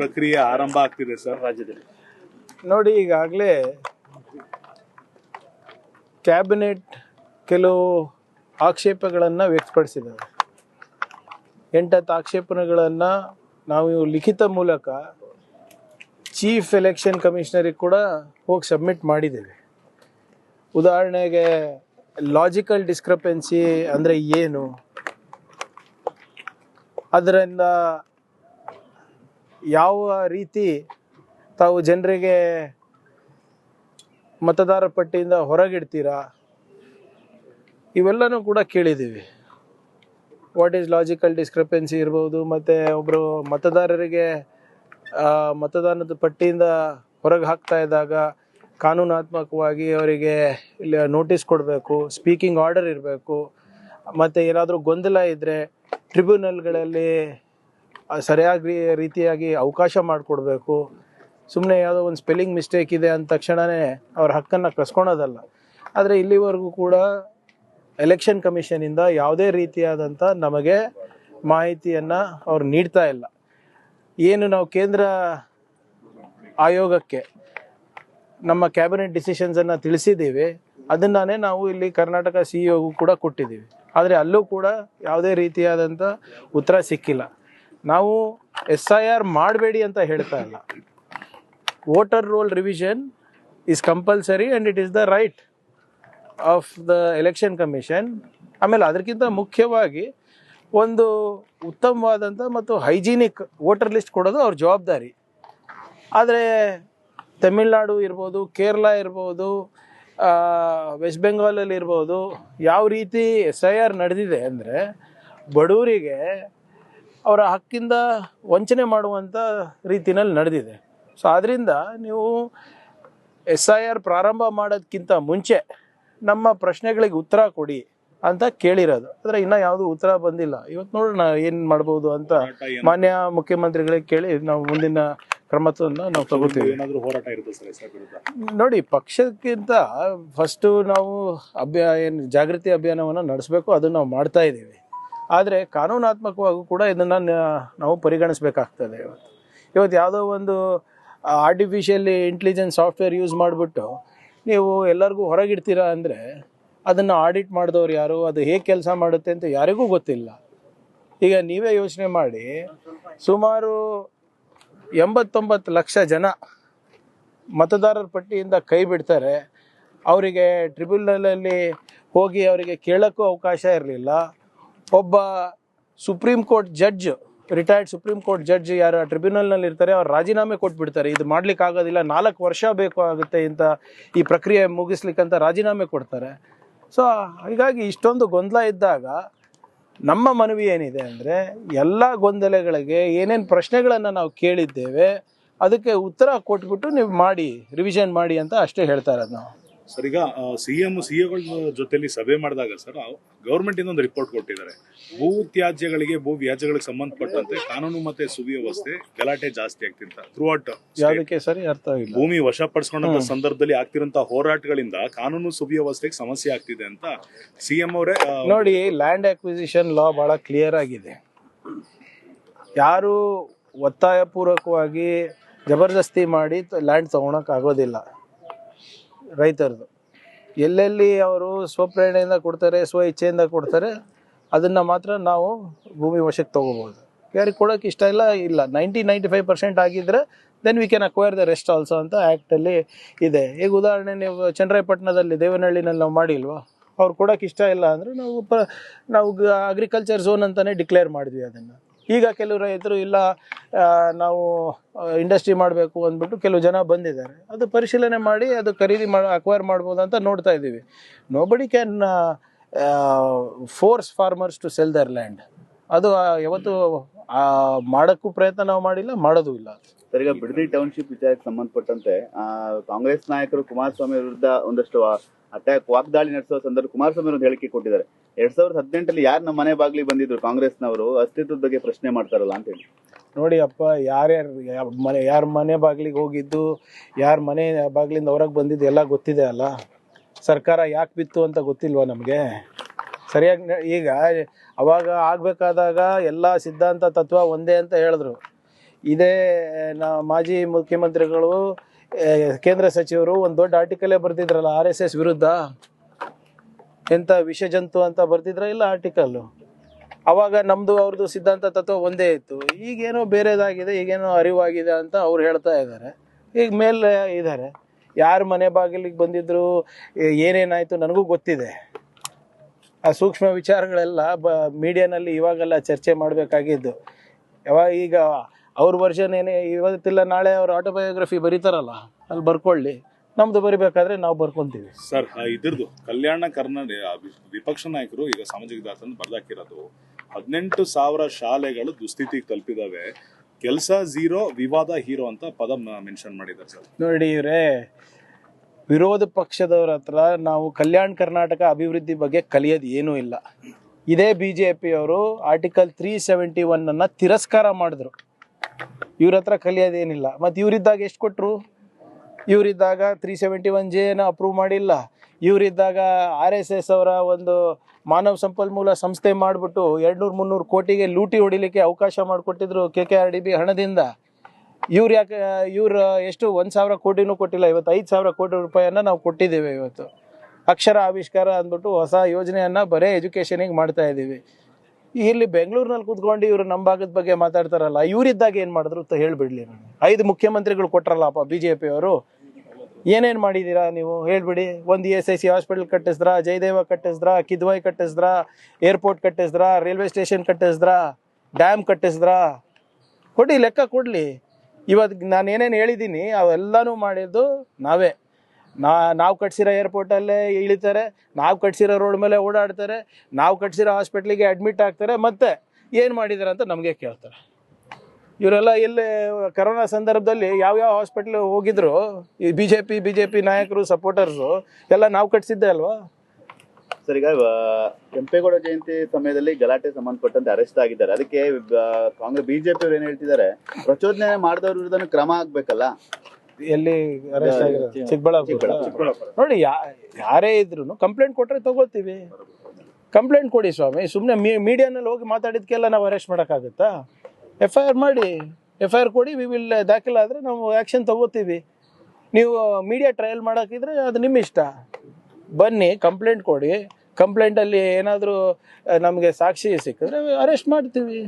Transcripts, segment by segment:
ಪ್ರಕ್ರಿಯೆ ಆರಂಭ ಆಗ್ತಿದೆ ಸರ್ ರಾಜ್ಯದಲ್ಲಿ. ನೋಡಿ, ಈಗಾಗಲೇ ಕ್ಯಾಬಿನೆಟ್ ಕೆಲವು ಆಕ್ಷೇಪಗಳನ್ನು ವ್ಯಕ್ತಪಡಿಸಿದ್ದಾರೆ. 8 ಆಕ್ಷೇಪಣೆಗಳನ್ನು ನಾವು ಲಿಖಿತ ಮೂಲಕ ಚೀಫ್ ಎಲೆಕ್ಷನ್ ಕಮಿಷನರಿಗೆ ಕೂಡ ಹೋಗಿ ಸಬ್ಮಿಟ್ ಮಾಡಿದ್ದೇವೆ. ಉದಾಹರಣೆಗೆ ಲಾಜಿಕಲ್ ಡಿಸ್ಕ್ರಪೆನ್ಸಿ ಅಂದರೆ ಏನು, ಅದರಿಂದ ಯಾವ ರೀತಿ ತಾವು ಜನರಿಗೆ ಮತದಾರ ಪಟ್ಟಿಯಿಂದ ಹೊರಗಿಡ್ತೀರಾ, ಇವೆಲ್ಲನೂ ಕೂಡ ಕೇಳಿದ್ದೀವಿ. ವಾಟ್ ಈಸ್ ಲಾಜಿಕಲ್ ಡಿಸ್ಕ್ರಪೆನ್ಸಿ ಇರ್ಬೋದು, ಮತ್ತು ಒಬ್ಬರು ಮತದಾರರಿಗೆ ಮತದಾನದ ಪಟ್ಟಿಯಿಂದ ಹೊರಗೆ ಹಾಕ್ತಾ ಇದ್ದಾಗ ಕಾನೂನಾತ್ಮಕವಾಗಿ ಅವರಿಗೆ ಇಲ್ಲಿ ನೋಟಿಸ್ ಕೊಡಬೇಕು, ಸ್ಪೀಕಿಂಗ್ ಆರ್ಡರ್ ಇರಬೇಕು, ಮತ್ತು ಏನಾದರೂ ಗೊಂದಲ ಇದ್ದರೆ ಟ್ರಿಬ್ಯುನಲ್ಗಳಲ್ಲಿ ಸರಿಯಾಗಿ ರೀತಿಯಾಗಿ ಅವಕಾಶ ಮಾಡಿಕೊಡ್ಬೇಕು. ಸುಮ್ಮನೆ ಯಾವುದೋ ಒಂದು ಸ್ಪೆಲ್ಲಿಂಗ್ ಮಿಸ್ಟೇಕ್ ಇದೆ ಅಂದ ತಕ್ಷಣವೇ ಅವ್ರ ಹಕ್ಕನ್ನು ಕಸ್ಕೊಳೋದಲ್ಲ. ಆದರೆ ಇಲ್ಲಿವರೆಗೂ ಕೂಡ ಎಲೆಕ್ಷನ್ ಕಮಿಷನಿಂದ ಯಾವುದೇ ರೀತಿಯಾದಂಥ ನಮಗೆ ಮಾಹಿತಿಯನ್ನು ಅವ್ರು ನೀಡ್ತಾ ಇಲ್ಲ. ಏನು ನಾವು ಕೇಂದ್ರ ಆಯೋಗಕ್ಕೆ ನಮ್ಮ ಕ್ಯಾಬಿನೆಟ್ ಡಿಸಿಷನ್ಸನ್ನು ತಿಳಿಸಿದ್ದೀವಿ, ಅದನ್ನೇ ನಾವು ಇಲ್ಲಿ ಕರ್ನಾಟಕ CEO ಕೂಡ ಕೊಟ್ಟಿದ್ದೀವಿ. ಆದರೆ ಅಲ್ಲೂ ಕೂಡ ಯಾವುದೇ ರೀತಿಯಾದಂಥ ಉತ್ತರ ಸಿಕ್ಕಿಲ್ಲ. ನಾವು SIR ಮಾಡಬೇಡಿ ಅಂತ ಹೇಳ್ತಾ ಇಲ್ಲ. Voter roll revision is compulsory and it is the right of the election commission. ಆಮೇಲೆ ಅದಕ್ಕಿಂತ ಮುಖ್ಯವಾಗಿ ಒಂದು ಉತ್ತಮವಾದಂಥ ಮತ್ತು ಹೈಜೀನಿಕ್ ವೋಟರ್ ಲಿಸ್ಟ್ ಕೊಡೋದು ಅವ್ರ ಜವಾಬ್ದಾರಿ. ಆದರೆ ತಮಿಳ್ನಾಡು ಇರ್ಬೋದು, ಕೇರಳ ಇರ್ಬೋದು, ವೆಸ್ಟ್ ಬೆಂಗಾಲಲ್ಲಿ ಇರ್ಬೋದು, ಯಾವ ರೀತಿ SIR ನಡೆದಿದೆ ಅಂದರೆ ಬಡವರಿಗೆ ಅವರ ಹಕ್ಕಿಂದ ವಂಚನೆ ಮಾಡುವಂಥ ರೀತಿಯಲ್ಲಿ ನಡೆದಿದೆ. ಸೊ ಆದ್ದರಿಂದ ನೀವು SIR ಪ್ರಾರಂಭ ಮಾಡೋದಕ್ಕಿಂತ ಮುಂಚೆ ನಮ್ಮ ಪ್ರಶ್ನೆಗಳಿಗೆ ಉತ್ತರ ಕೊಡಿ ಅಂತ ಕೇಳಿರೋದು. ಆದರೆ ಇನ್ನೂ ಯಾವುದೂ ಉತ್ತರ ಬಂದಿಲ್ಲ. ಇವತ್ತು ನೋಡೋಣ ಏನು ಮಾಡ್ಬೋದು ಅಂತ ಮಾನ್ಯ ಮುಖ್ಯಮಂತ್ರಿಗಳಿಗೆ ಕೇಳಿ ನಾವು ಮುಂದಿನ ಕ್ರಮವನ್ನು ನಾವು ತಗೋತೀವಿ. ನೋಡಿ, ಪಕ್ಷಕ್ಕಿಂತ ಫಸ್ಟು ನಾವು ಏನು ಜಾಗೃತಿ ಅಭಿಯಾನವನ್ನು ನಡೆಸಬೇಕು, ಅದನ್ನು ನಾವು ಮಾಡ್ತಾ ಇದ್ದೀವಿ. ಆದರೆ ಕಾನೂನಾತ್ಮಕವಾಗೂ ಕೂಡ ಇದನ್ನು ನಾವು ಪರಿಗಣಿಸಬೇಕಾಗ್ತದೆ. ಇವತ್ತು ಯಾವುದೋ ಒಂದು ಆರ್ಟಿಫಿಷಿಯಲ್ ಇಂಟೆಲಿಜೆನ್ಸ್ ಸಾಫ್ಟ್ವೇರ್ ಯೂಸ್ ಮಾಡಿಬಿಟ್ಟು ನೀವು ಎಲ್ಲರಿಗೂ ಹೊರಗಿಡ್ತೀರಾ ಅಂದರೆ ಅದನ್ನು ಆಡಿಟ್ ಮಾಡಿದವ್ರು ಯಾರು, ಅದು ಹೇಗೆ ಕೆಲಸ ಮಾಡುತ್ತೆ ಅಂತ ಯಾರಿಗೂ ಗೊತ್ತಿಲ್ಲ. ಈಗ ನೀವೇ ಯೋಚನೆ ಮಾಡಿ, ಸುಮಾರು 89 ಲಕ್ಷ ಜನ ಮತದಾರರ ಪಟ್ಟಿಯಿಂದ ಕೈ ಬಿಡ್ತಾರೆ. ಅವರಿಗೆ ಟ್ರಿಬ್ಯುನಲಲ್ಲಿ ಹೋಗಿ ಅವರಿಗೆ ಕೇಳೋಕ್ಕೂ ಅವಕಾಶ ಇರಲಿಲ್ಲ. ಒಬ್ಬ supreme court judge, retired supreme court judge ಯಾರು ಟ್ರಿಬ್ಯುನಲ್ನಲ್ಲಿ ಇರ್ತಾರೆ, ಅವ್ರು ರಾಜೀನಾಮೆ ಕೊಟ್ಬಿಡ್ತಾರೆ. ಇದು ಮಾಡ್ಲಿಕ್ಕೆ ಆಗೋದಿಲ್ಲ, 4 ವರ್ಷ ಬೇಕು ಆಗುತ್ತೆ ಇಂಥ ಈ ಪ್ರಕ್ರಿಯೆ ಮುಗಿಸ್ಲಿಕ್ಕಂತ ರಾಜೀನಾಮೆ ಕೊಡ್ತಾರೆ. ಸೊ ಹೀಗಾಗಿ ಇಷ್ಟೊಂದು ಗೊಂದಲ ಇದ್ದಾಗ ನಮ್ಮ ಮನವಿ ಏನಿದೆ ಅಂದರೆ, ಎಲ್ಲ ಗೊಂದಲಗಳಿಗೆ ಏನೇನು ಪ್ರಶ್ನೆಗಳನ್ನು ನಾವು ಕೇಳಿದ್ದೇವೆ ಅದಕ್ಕೆ ಉತ್ತರ ಕೊಟ್ಬಿಟ್ಟು ನೀವು ಮಾಡಿ, ರಿವಿಷನ್ ಮಾಡಿ ಅಂತ ಅಷ್ಟೇ ಹೇಳ್ತಾ ಇರೋದು ನಾವು. ಸರ್, ಈಗ ಸಿಎಗಳ ಜೊತೆಲಿ ಸಭೆ ಮಾಡಿದಾಗ ಸರ್, ಗೌರ್ಮೆಂಟ್ ಇಂದ ಒಂದು ರಿಪೋರ್ಟ್ ಕೊಟ್ಟಿದ್ದಾರೆ. ಭೂ ತ್ಯಾಜ್ಯಗಳಿಗೆ, ಭೂ ವ್ಯಾಜ್ಯಗಳಿಗೆ ಸಂಬಂಧಪಟ್ಟಂತೆ ಕಾನೂನು ಮತ್ತೆ ಸುವ್ಯವಸ್ಥೆ ಗಲಾಟೆ ಜಾಸ್ತಿ ಆಗ್ತಿರ್ತ ಥ್ರೂಔಟ್. ಯಾವುದಕ್ಕೆ ಸರಿ ಅರ್ಥ ಆಗಿಲ್ಲ. ಭೂಮಿ ವಶಪಡಿಸ್ಕೊಂಡಂತ ಸಂದರ್ಭದಲ್ಲಿ ಆಗ್ತಿರೋಂತ ಹೋರಾಟಗಳಿಂದ ಕಾನೂನು ಸುವ್ಯವಸ್ಥೆಗೆ ಸಮಸ್ಯೆ ಆಗ್ತಿದೆ ಅಂತ ಸಿಎಂ ಅವರೇ ನೋಡಿ, ಲ್ಯಾಂಡ್ ಅಕ್ವಿಸಿಷನ್ ಲಾ ಬಹಳ ಕ್ಲಿಯರ್ ಆಗಿದೆ. ಯಾರು ಒತ್ತಾಯಪೂರ್ವಕವಾಗಿ ಜಬರ್ದಸ್ತಿ ಮಾಡಿ ಲ್ಯಾಂಡ್ ತಗೊಳಕ್ ಆಗೋದಿಲ್ಲ. ರೈತರದು ಎಲ್ಲೆಲ್ಲಿ ಅವರು ಸ್ವಪ್ರೇರಣೆಯಿಂದ ಕೊಡ್ತಾರೆ, ಸ್ವ ಇಚ್ಛೆಯಿಂದ ಕೊಡ್ತಾರೆ, ಅದನ್ನು ಮಾತ್ರ ನಾವು ಭೂಮಿ ವಶಕ್ಕೆ ತೊಗೋಬೋದು. ಯಾರಿಗೆ ಕೊಡೋಕೆ ಇಷ್ಟ ಇಲ್ಲ 90-95% ಆಗಿದ್ದರೆ then we can acquire the rest also ಅಂತ ಆ್ಯಕ್ಟಲ್ಲಿ ಇದೆ. ಈಗ ಉದಾಹರಣೆ ನೀವು ಚನ್ನರಾಯಪಟ್ಟಣದಲ್ಲಿ ದೇವನಹಳ್ಳಿನಲ್ಲಿ ನಾವು ಮಾಡಿಲ್ವಾ, ಅವ್ರು ಕೊಡೋಕೆ ಇಷ್ಟ ಇಲ್ಲ ಅಂದರೆ ನಾವು ಅಗ್ರಿಕಲ್ಚರ್ ಝೋನ್ ಅಂತಲೇ ಡಿಕ್ಲೇರ್ ಮಾಡಿದ್ವಿ ಅದನ್ನು. ಈಗ ಕೆಲವು ರೈತರು ಇಲ್ಲ ನಾವು ಇಂಡಸ್ಟ್ರಿ ಮಾಡಬೇಕು ಅಂದ್ಬಿಟ್ಟು ಕೆಲವು ಜನ ಬಂದಿದ್ದಾರೆ. ಅದು ಪರಿಶೀಲನೆ ಮಾಡಿ ಅದು ಖರೀದಿ ಅಕ್ವೈರ್ ಮಾಡ್ಬೋದು ಅಂತ ನೋಡ್ತಾ ಇದ್ದೀವಿ. Nobody can force farmers to sell their land. ಅದು ಯಾವತ್ತು ಮಾಡೋಕ್ಕೂ ಪ್ರಯತ್ನ ನಾವು ಮಾಡಿಲ್ಲ, ಮಾಡೋದು ಇಲ್ಲ. ಸರ್, ಈಗ ಬಿಡದಿ ಟೌನ್ಶಿಪ್ ವಿಚಾರಕ್ಕೆ ಸಂಬಂಧಪಟ್ಟಂತೆ ಕಾಂಗ್ರೆಸ್ ನಾಯಕರು ಕುಮಾರಸ್ವಾಮಿ ವಿರುದ್ಧ ಒಂದಷ್ಟು ಅಟ್ಯಾಕ್ ವಾಗ್ದಾಳಿ ನಡೆಸುವ ಸಂದರ್ಭ ಕುಮಾರಸ್ವಾಮಿ ಒಂದು ಹೇಳಿಕೆ ಕೊಟ್ಟಿದ್ದಾರೆ. 2018 ಯಾರು ನಮ್ಮ ಮನೆ ಬಾಗಿಲಿಗೆ ಬಂದಿದ್ರು ಕಾಂಗ್ರೆಸ್ನವರು, ಅಸ್ತಿತ್ವದ ಬಗ್ಗೆ ಪ್ರಶ್ನೆ ಮಾಡ್ತಾರಲ್ಲ ಅಂತ ಹೇಳಿ. ನೋಡಿ ಅಪ್ಪ, ಯಾರ ಮನೆ ಬಾಗಿಲಿಗೆ ಹೋಗಿದ್ದು, ಯಾರ ಮನೆ ಬಾಗಿಲಿಂದ ಹೊರಗೆ ಬಂದಿದ್ದು ಎಲ್ಲ ಗೊತ್ತಿದೆ ಅಲ್ಲ. ಸರ್ಕಾರ ಯಾಕೆ ಬಿತ್ತು ಅಂತ ಗೊತ್ತಿಲ್ವಾ ನಮಗೆ? ಸರಿಯಾಗಿ ಈಗ ಅವಾಗ ಆಗಬೇಕಾದಾಗ ಎಲ್ಲ ಸಿದ್ಧಾಂತ ತತ್ವ ಒಂದೇ ಅಂತ ಹೇಳಿದ್ರು. ಇದೇ ಮಾಜಿ ಮುಖ್ಯಮಂತ್ರಿಗಳು ಕೇಂದ್ರ ಸಚಿವರು ಒಂದು ದೊಡ್ಡ ಆರ್ಟಿಕಲೇ ಬರ್ತಿದ್ರಲ್ಲ RSS ವಿರುದ್ಧ, ಎಂಥ ವಿಷಜಂತು ಅಂತ ಬರ್ತಿದ್ರ ಇಲ್ಲ ಆರ್ಟಿಕಲ್ಲು. ಅವಾಗ ನಮ್ಮದು ಅವ್ರದ್ದು ಸಿದ್ಧಾಂತ ತತ್ವ ಒಂದೇ ಇತ್ತು. ಈಗೇನೋ ಬೇರೆದಾಗಿದೆ, ಈಗೇನೋ ಅರಿವಾಗಿದೆ ಅಂತ ಅವ್ರು ಹೇಳ್ತಾ ಇದ್ದಾರೆ. ಈಗ ಮೇಲೆ ಇದ್ದಾರೆ, ಯಾರು ಮನೆ ಬಾಗಿಲಿಗೆ ಬಂದಿದ್ರು, ಏನೇನಾಯಿತು ನನಗೂ ಗೊತ್ತಿದೆ. ಆ ಸೂಕ್ಷ್ಮ ವಿಚಾರಗಳೆಲ್ಲ ಮೀಡಿಯಾನಲ್ಲಿ ಇವಾಗೆಲ್ಲ ಚರ್ಚೆ ಮಾಡಬೇಕಾಗಿದ್ದು. ಈಗ ಅವ್ರ ವರ್ಷನ್ ಏನೇ ಇವತ್ತಿಲ್ಲ ನಾಳೆ ಅವ್ರ ಆಟೋಬಯೋಗ್ರಫಿ ಬರೀತಾರಲ್ಲ, ಅಲ್ಲಿ ಬರ್ಕೊಳ್ಳಿ. ನಮ್ದು ಬರಿಬೇಕಾದ್ರೆ ನಾವು ಬರ್ಕೊಂತೀವಿ. ಸರ್, ಇದ್ರದ್ದು ಕಲ್ಯಾಣ ಕರ್ನಾಟಕ ವಿಪಕ್ಷ ನಾಯಕರು ಈಗ ಸಾಮಾಜಿಕ ಜಾಲತಾಣ ಬರ್ದಾಕಿರೋದು 18,000 ಶಾಲೆಗಳು ದುಸ್ಥಿತಿಗೆ ತಲುಪಿದಾವೆ, ಕೆಲಸ ಝೀರೋ, ವಿವಾದ ಹೀರೋ ಅಂತ ಪದ ಮೆನ್ಷನ್ ಮಾಡಿದ್ದಾರೆ ಸರ್. ನೋಡಿ ಇವರೇ, ವಿರೋಧ ಪಕ್ಷದವ್ರ ಹತ್ರ ನಾವು ಕಲ್ಯಾಣ ಕರ್ನಾಟಕ ಅಭಿವೃದ್ಧಿ ಬಗ್ಗೆ ಕಲಿಯೋದು ಏನೂ ಇಲ್ಲ. ಇದೇ BJP ಅವರು ಆರ್ಟಿಕಲ್ 371 ತಿರಸ್ಕಾರ ಮಾಡಿದ್ರು. ಇವ್ರ ಹತ್ರ ಕಲಿಯೋದೇನಿಲ್ಲ. ಮತ್ತು ಇವರಿದ್ದಾಗ ಎಷ್ಟು ಕೊಟ್ಟರು? ಇವರಿದ್ದಾಗ 371J ಅಪ್ರೂವ್ ಮಾಡಿಲ್ಲ. ಇವರಿದ್ದಾಗ RSS ಅವರ ಒಂದು ಮಾನವ ಸಂಪನ್ಮೂಲ ಸಂಸ್ಥೆ ಮಾಡಿಬಿಟ್ಟು 200-300 ಕೋಟಿಗೆ ಲೂಟಿ ಹೊಡಿಲಿಕ್ಕೆ ಅವಕಾಶ ಮಾಡಿಕೊಟ್ಟಿದ್ರು KKRDB ಹಣದಿಂದ. ಇವ್ರು ಯಾಕೆ ಎಷ್ಟು 1,000 ಕೋಟಿನೂ ಕೊಟ್ಟಿಲ್ಲ. ಇವತ್ತು 5,000 ಕೋಟಿ ರೂಪಾಯಿಯನ್ನು ನಾವು ಕೊಟ್ಟಿದ್ದೇವೆ. ಇವತ್ತು ಅಕ್ಷರ ಆವಿಷ್ಕಾರ ಅಂದ್ಬಿಟ್ಟು ಹೊಸ ಯೋಜನೆಯನ್ನು ಬರೀ ಎಜುಕೇಷನಿಗೆ ಮಾಡ್ತಾ ಇದ್ದೀವಿ. ಇಲ್ಲಿ ಬೆಂಗಳೂರಿನಲ್ಲಿ ಕೂತ್ಕೊಂಡು ಇವರು ನಮ್ಮ ಭಾಗದ ಬಗ್ಗೆ ಮಾತಾಡ್ತಾರಲ್ಲ, ಇವರಿದ್ದಾಗ ಏನು ಮಾಡಿದ್ರು ಅಂತ ಹೇಳಿಬಿಡ್ಲಿ. ನಾನು 5 ಮುಖ್ಯಮಂತ್ರಿಗಳು ಕೊಟ್ರಲ್ಲಪ್ಪ BJP ಅವರು. ಏನೇನು ಮಾಡಿದ್ದೀರಾ ನೀವು ಹೇಳ್ಬಿಡಿ. ಒಂದು ESIC ಹಾಸ್ಪಿಟಲ್ ಕಟ್ಟಿಸಿದ್ರಾ, ಜಯದೇವ ಕಟ್ಟಿಸಿದ್ರಾ, ಕಿದ್ವಾಯ್ ಕಟ್ಟಿಸಿದ್ರಾ, ಏರ್ಪೋರ್ಟ್ ಕಟ್ಟಿಸಿದ್ರಾ, ರೈಲ್ವೆ ಸ್ಟೇಷನ್ ಕಟ್ಟಿಸಿದ್ರಾ, ಡ್ಯಾಮ್ ಕಟ್ಟಿಸಿದ್ರಾ? ಕೊಡಿ, ಲೆಕ್ಕ ಕೊಡಲಿ. ಇವತ್ತು ನಾನು ಏನೇನು ಹೇಳಿದ್ದೀನಿ ಅವೆಲ್ಲನೂ ಮಾಡಿದ್ದು ನಾವೇ. ನಾವು ಕಟ್ಸಿರೋ ಏರ್ಪೋರ್ಟಲ್ಲೇ ಇಳಿತಾರೆ, ನಾವು ಕಟ್ಸಿರೋ ರೋಡ್ ಮೇಲೆ ಓಡಾಡ್ತಾರೆ, ನಾವು ಕಟ್ಸಿರೋ ಹಾಸ್ಪಿಟ್ಲಿಗೆ ಅಡ್ಮಿಟ್ ಆಗ್ತಾರೆ. ಮತ್ತೆ ಏನು ಮಾಡಿದ್ದಾರೆ ಅಂತ ನಮಗೆ ಕೇಳ್ತಾರೆ. ಇವರೆಲ್ಲ ಎಲ್ಲಿ ಕರೋನಾ ಸಂದರ್ಭದಲ್ಲಿ ಯಾವ್ಯಾವ ಹಾಸ್ಪಿಟ್ಲ್ ಹೋಗಿದ್ರು ಈ BJP ನಾಯಕರು, ಸಪೋರ್ಟರ್ಸು ಎಲ್ಲ ನಾವು ಕಟ್ಸಿದ್ದೆ ಅಲ್ವಾ? ಸರ್, ಈಗ ಕೆಂಪೇಗೌಡ ಜಯಂತಿ ಸಮಯದಲ್ಲಿ ಗಲಾಟೆ ಸಂಬಂಧಪಟ್ಟಂತೆ ಅರೆಸ್ಟ್ ಆಗಿದ್ದಾರೆ. ಅದಕ್ಕೆ ಕಾಂಗ್ರೆಸ್ BJP ಅವ್ರು ಏನ್ ಹೇಳ್ತಿದ್ದಾರೆ, ಪ್ರಚೋದನೆ ಮಾಡಿದವ್ರ ವಿರುದ್ಧ ಕ್ರಮ ಆಗ್ಬೇಕಲ್ಲ. ಎಲ್ಲಿ ಅರೆಸ್ಟ್ ಆಗಿರೋದು? ಚಿಕ್ಕಬಳ್ಳಾಪುರ. ನೋಡಿ, ಯಾರೇ ಇದ್ರು ಕಂಪ್ಲೇಂಟ್ ಕೊಟ್ಟರೆ ತಗೋತೀವಿ. ಕಂಪ್ಲೇಂಟ್ ಕೊಡಿ ಸ್ವಾಮಿ. ಸುಮ್ಮನೆ ಮೀಡಿಯಾನಲ್ಲಿ ಹೋಗಿ ಮಾತಾಡಿದ್ಕೆಲ್ಲ ನಾವು ಅರೆಸ್ಟ್ ಮಾಡೋಕ್ಕಾಗುತ್ತಾ? FIR ಮಾಡಿ, FIR ಕೊಡಿ, ವಿ ವಿಲ್ ದಾಖಲಾದರೆ ನಾವು ಆ್ಯಕ್ಷನ್ ತಗೋತೀವಿ. ನೀವು ಮೀಡಿಯಾ ಟ್ರಯಲ್ ಮಾಡೋಕ್ಕಿದ್ರೆ ಅದು ನಿಮ್ಮ ಇಷ್ಟ. ಬನ್ನಿ, ಕಂಪ್ಲೇಂಟ್ ಕೊಡಿ. ಕಂಪ್ಲೇಂಟಲ್ಲಿ ಏನಾದರೂ ನಮಗೆ ಸಾಕ್ಷಿ ಸಿಕ್ಕಿದ್ರೆ ಅರೆಸ್ಟ್ ಮಾಡ್ತೀವಿ.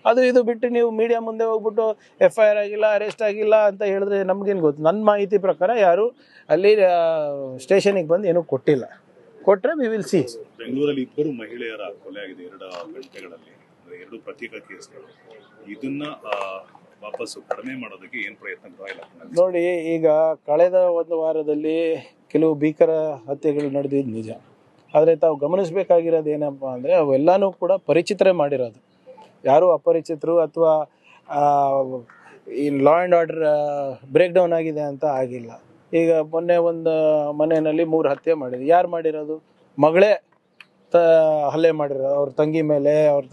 ಅದು ಇದು ಬಿಟ್ಟು ನೀವು ಮೀಡಿಯಾ ಮುಂದೆ ಹೋಗ್ಬಿಟ್ಟು FIR ಆಗಿಲ್ಲ, ಅರೆಸ್ಟ್ ಆಗಿಲ್ಲ ಅಂತ ಹೇಳಿದ್ರೆ ನಮಗೇನು ಗೊತ್ತು? ನನ್ನ ಮಾಹಿತಿ ಪ್ರಕಾರ ಯಾರು ಅಲ್ಲಿ ಸ್ಟೇಷನಿಗೆ ಬಂದು ಏನೂ ಕೊಟ್ಟಿಲ್ಲ. ಕೊಟ್ಟರೆ ವಿ ವಿಲ್ ಸಿ. ಬೆಂಗಳೂರಲ್ಲಿ 2 ಮಹಿಳೆಯರ ಕೊಲೆ ಆಗಿದೆ 2 ಗಂಟೆಗಳಲ್ಲಿ, 2 ಪ್ರತ್ಯೇಕ ಕೇಸ್ಗಳು. ಇದನ್ನ ವಾಪಸ್ಸು ಕಡಿಮೆ ಮಾಡೋದಕ್ಕೆ ಏನು ಪ್ರಯತ್ನ ಇಲ್ಲ? ನೋಡಿ, ಈಗ ಕಳೆದ ಒಂದು ವಾರದಲ್ಲಿ ಕೆಲವು ಭೀಕರ ಹತ್ಯೆಗಳು ನಡೆದಿದ್ದು ನಿಜ. ಆದರೆ ತಾವು ಗಮನಿಸಬೇಕಾಗಿರೋದು ಏನಪ್ಪ ಅಂದರೆ, ಅವೆಲ್ಲನೂ ಕೂಡ ಪರಿಚಿತರೇ ಮಾಡಿರೋದು. ಯಾರೂ ಅಪರಿಚಿತರು ಅಥವಾ ಈ law and order break down ಆಗಿದೆ ಅಂತ ಆಗಿಲ್ಲ. ಈಗ ಮೊನ್ನೆ ಒಂದು ಮನೆಯಲ್ಲಿ 3 ಹತ್ಯೆ ಮಾಡಿದ್ರು. ಯಾರು ಮಾಡಿರೋದು? ಮಗಳೇ ಹಲ್ಲೆ ಮಾಡಿರೋದು ಅವ್ರ ತಂಗಿ ಮೇಲೆ, ಅವ್ರ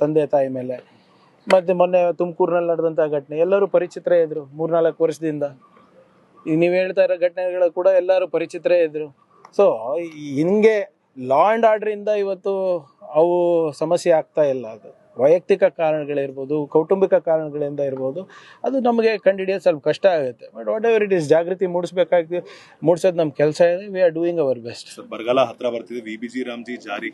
ತಂದೆ ತಾಯಿ ಮೇಲೆ. ಮತ್ತು ಮೊನ್ನೆ ತುಮಕೂರಿನಲ್ಲಿ ನಡೆದಂಥ ಘಟನೆ ಎಲ್ಲರೂ ಪರಿಚಿತರೇ ಇದ್ದರು 3-4 ವರ್ಷದಿಂದ. ಈಗ ನೀವು ಹೇಳ್ತಾ ಇರೋ ಘಟನೆಗಳು ಕೂಡ ಎಲ್ಲರೂ ಪರಿಚಿತರೇ ಇದ್ದರು. ಸೊ ಹಿಂಗೆ ಲಾ ಆ್ಯಂಡ್ ಆರ್ಡ್ರಿಂದ ಇವತ್ತು ಅವು ಸಮಸ್ಯೆ ಆಗ್ತಾ ಇಲ್ಲ. ಅದು ವೈಯಕ್ತಿಕ ಕಾರಣಗಳಿರ್ಬೋದು, ಕೌಟುಂಬಿಕ ಕಾರಣಗಳಿಂದ ಇರ್ಬೋದು. ಅದು ನಮಗೆ ಕಂಡುಹಿಡಿಯೋದು ಸ್ವಲ್ಪ ಕಷ್ಟ ಆಗುತ್ತೆ. But what ever it is, ಜಾಗೃತಿ ಮೂಡಿಸೋದು ನಮ್ಮ ಕೆಲಸ ಇದೆ. We are doing hour best. ಬರಗಾಲ ಹತ್ರ ಬರ್ತಿದೆ, VBG ರಾಮ್ಜಿ ಜಾರಿ